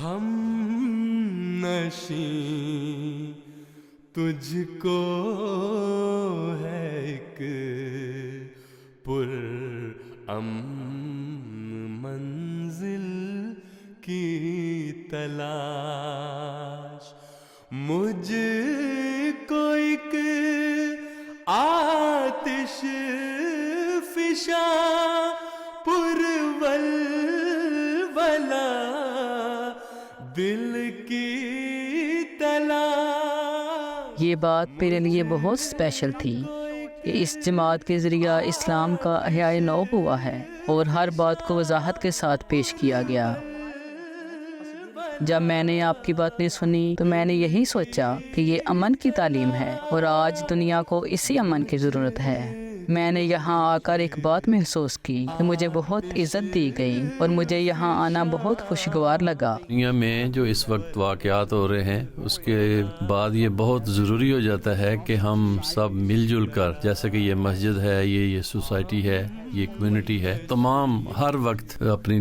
ہم نشیں تجھ کو ہے ایک پر منزل کی تلاش، مجھ کو ایک آتش فشاں پرولولہ دل کی تلاش۔ یہ بات میرے لیے بہت اسپیشل تھی کہ اس جماعت کے ذریعہ اسلام کا احیاء نو ہوا ہے اور ہر بات کو وضاحت کے ساتھ پیش کیا گیا۔ جب میں نے آپ کی باتیں سنی تو میں نے یہی سوچا کہ یہ امن کی تعلیم ہے اور آج دنیا کو اسی امن کی ضرورت ہے۔ میں نے یہاں آ کر ایک بات محسوس کی کہ مجھے بہت عزت دی گئی اور مجھے یہاں آنا بہت خوشگوار لگا۔ دنیا میں جو اس وقت واقعات ہو رہے ہیں اس کے بعد یہ بہت ضروری ہو جاتا ہے کہ ہم سب مل جل کر، جیسے کہ یہ مسجد ہے، یہ سوسائٹی ہے، یہ کمیونٹی ہے، تمام ہر وقت اپنی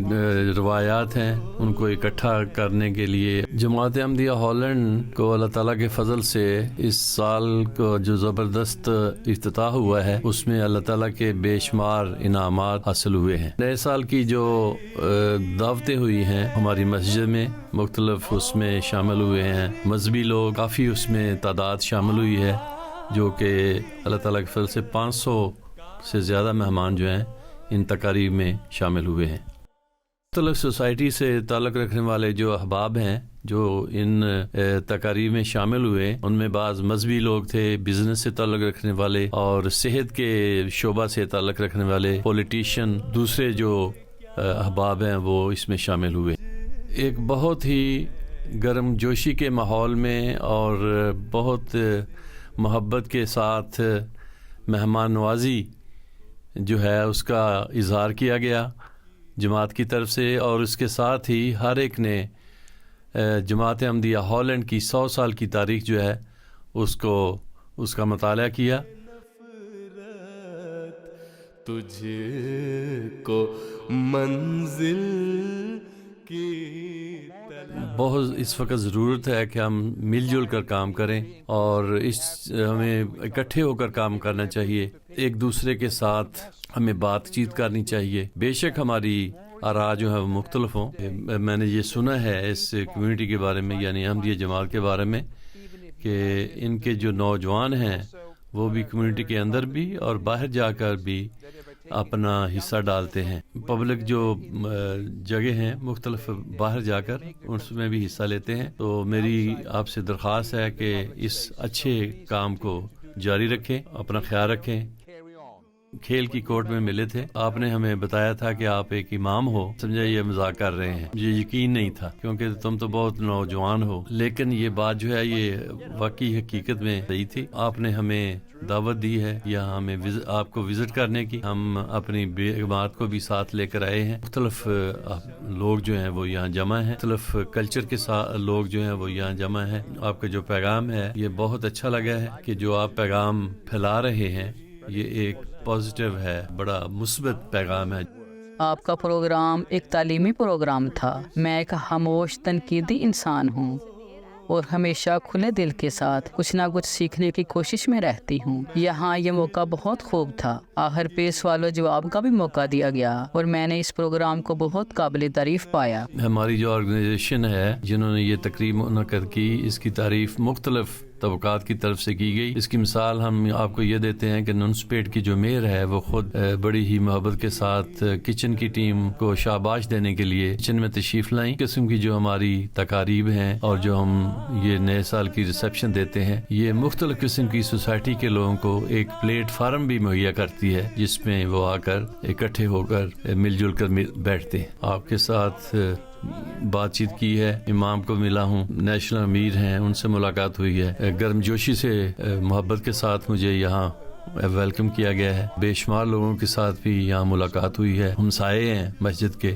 روایات ہیں ان کو اکٹھا کرنے کے لیے جماعت احمدیہ ہالینڈ کو اللہ تعالیٰ کے فضل سے اس سال کو جو زبردست افتتاح ہوا ہے اس میں اللہ تعالیٰ کے بے شمار انعامات حاصل ہوئے ہیں۔ نئے سال کی جو دعوتیں ہوئی ہیں ہماری مسجد میں مختلف اس میں شامل ہوئے ہیں، مذہبی لوگ کافی اس میں تعداد شامل ہوئی ہے، جو کہ اللہ تعالیٰ کے فضل سے 500 سے زیادہ مہمان جو ہیں ان تقاریب میں شامل ہوئے ہیں۔ مختلف سوسائٹی سے تعلق رکھنے والے جو احباب ہیں جو ان تقاریب میں شامل ہوئے، ان میں بعض مذہبی لوگ تھے، بزنس سے تعلق رکھنے والے اور صحت کے شعبہ سے تعلق رکھنے والے، پولیٹیشین، دوسرے جو احباب ہیں وہ اس میں شامل ہوئے۔ ایک بہت ہی گرم جوشی کے ماحول میں اور بہت محبت کے ساتھ مہمان نوازی جو ہے اس کا اظہار کیا گیا جماعت کی طرف سے، اور اس کے ساتھ ہی ہر ایک نے جماعت احمدیہ ہالینڈ کی 100 سال کی تاریخ جو ہے اس کا مطالعہ کیا۔ تجھ کو منزل کی بہت اس وقت ضرورت ہے کہ ہم مل جل کر کام کریں اور ہمیں اکٹھے ہو کر کام کرنا چاہیے، ایک دوسرے کے ساتھ ہمیں بات چیت کرنی چاہیے، بے شک ہماری آراء جو ہے وہ مختلف ہوں۔ میں نے یہ سنا ہے اس کمیونٹی کے بارے میں، یعنی احمدیہ جماعت کے بارے میں، کہ ان کے جو نوجوان ہیں وہ بھی کمیونٹی کے اندر بھی اور باہر جا کر بھی اپنا حصہ ڈالتے ہیں، پبلک جو جگہ ہیں مختلف باہر جا کر اس میں بھی حصہ لیتے ہیں۔ تو میری آپ سے درخواست ہے کہ اس اچھے کام کو جاری رکھیں، اپنا خیال رکھیں۔ کھیل کی کورٹ میں ملے تھے، آپ نے ہمیں بتایا تھا کہ آپ ایک امام ہو، سمجھا یہ مذاق کر رہے ہیں، مجھے یقین نہیں تھا کیونکہ تم تو بہت نوجوان ہو، لیکن یہ بات جو ہے یہ واقعی حقیقت میں صحیح تھی۔ آپ نے ہمیں دعوت دی ہے یہاں ہمیں آپ کو وزٹ کرنے کی، ہم اپنی بیگمات کو بھی ساتھ لے کر آئے ہیں، مختلف لوگ جو ہیں وہ یہاں جمع ہیں، مختلف کلچر کے ساتھ لوگ جو ہیں وہ یہاں جمع ہیں۔ آپ کا جو پیغام ہے یہ بہت اچھا لگا ہے کہ جو آپ پیغام پھیلا رہے ہیں یہ ایک پازیٹیو ہے، بڑا مثبت پیغام ہے۔ آپ کا پروگرام ایک تعلیمی پروگرام تھا۔ میں ایک خاموش تنقیدی انسان ہوں اور ہمیشہ کھلے دل کے ساتھ کچھ نہ کچھ سیکھنے کی کوشش میں رہتی ہوں۔ یہاں یہ موقع بہت خوب تھا، آخر پہ سوال و جواب کا بھی موقع دیا گیا اور میں نے اس پروگرام کو بہت قابل تعریف پایا۔ ہماری جو آرگنائزیشن ہے جنہوں نے یہ تقریب منعقد کی، اس کی تعریف مختلف طبقات کی طرف سے کی گئی۔ اس کی مثال ہم آپ کو یہ دیتے ہیں کہ ننسپیٹ کی جو میئر ہے وہ خود بڑی ہی محبت کے ساتھ کچن کی ٹیم کو شاباش دینے کے لیے کچن میں تشریف لائیں۔ قسم کی جو ہماری تقاریب ہیں اور جو ہم یہ نئے سال کی ریسیپشن دیتے ہیں، یہ مختلف قسم کی سوسائٹی کے لوگوں کو ایک پلیٹ فارم بھی مہیا کرتی ہے جس میں وہ آ کر اکٹھے ہو کر مل جل کر بیٹھتے ہیں۔ آپ کے ساتھ بات چیت کی ہے، امام کو ملا ہوں، نیشنل امیر ہیں ان سے ملاقات ہوئی ہے، گرم جوشی سے محبت کے ساتھ مجھے یہاں ویلکم کیا گیا ہے، بے شمار لوگوں کے ساتھ بھی یہاں ملاقات ہوئی ہے، ہمسائے ہیں مسجد کے،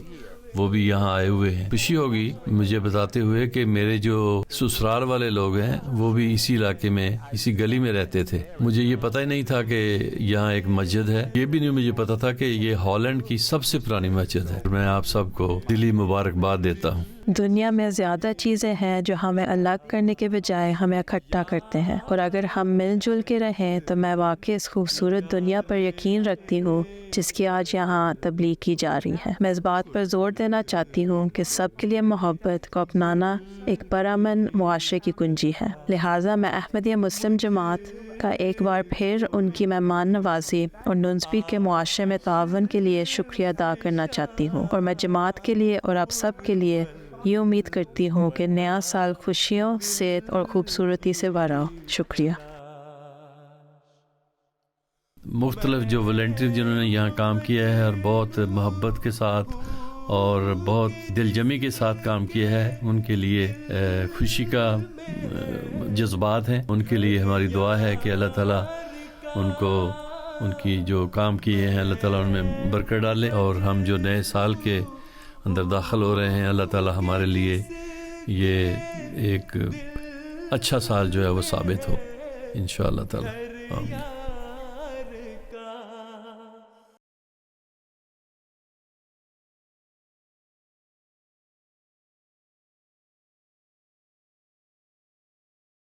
وہ بھی یہاں آئے ہوئے ہیں. خوشی ہوگی مجھے بتاتے ہوئے کہ میرے جو سسرال والے لوگ ہیں وہ بھی اسی علاقے میں اسی گلی میں رہتے تھے. مجھے یہ پتہ ہی نہیں تھا کہ یہاں ایک مسجد ہے. یہ بھی نہیں مجھے پتا تھا کہ یہ ہالینڈ کی سب سے پرانی مسجد ہے. میں آپ سب کو دلی مبارکباد دیتا ہوں. دنیا میں زیادہ چیزیں ہیں جو ہمیں الگ کرنے کے بجائے ہمیں اکٹھا کرتے ہیں، اور اگر ہم مل جل کے رہیں تو میں واقعی اس خوبصورت دنیا پر یقین رکھتی ہوں جس کی آج یہاں تبلیغ کی جا رہی ہے. میں اس بات پر زور دینا چاہتی ہوں کہ سب کے لیے محبت کو اپنانا ایک پرامن معاشرے کی کنجی ہے. لہٰذا میں احمدیہ مسلم جماعت کا ایک بار پھر ان کی مہمان نوازی اور نونسبی کے معاشرے میں تعاون کے لیے شکریہ ادا کرنا چاہتی ہوں، اور میں جماعت کے لیے اور آپ سب کے لیے یہ امید کرتی ہوں کہ نیا سال خوشیوں، صحت اور خوبصورتی سے بھرا ہو. شکریہ. مختلف جو والنٹیئر جنہوں نے یہاں کام کیا ہے اور بہت محبت کے ساتھ اور بہت دل جمی کے ساتھ کام کیا ہے، ان کے لیے خوشی کا جذبات ہیں. ان کے لیے ہماری دعا ہے کہ اللہ تعالیٰ ان کو ان کی جو کام کیے ہیں اللہ تعالیٰ ان میں برکت ڈالے، اور ہم جو نئے سال کے اندر داخل ہو رہے ہیں اللہ تعالیٰ ہمارے لیے یہ ایک اچھا سال جو ہے وہ ثابت ہو انشاءاللہ تعالیٰ. آمین.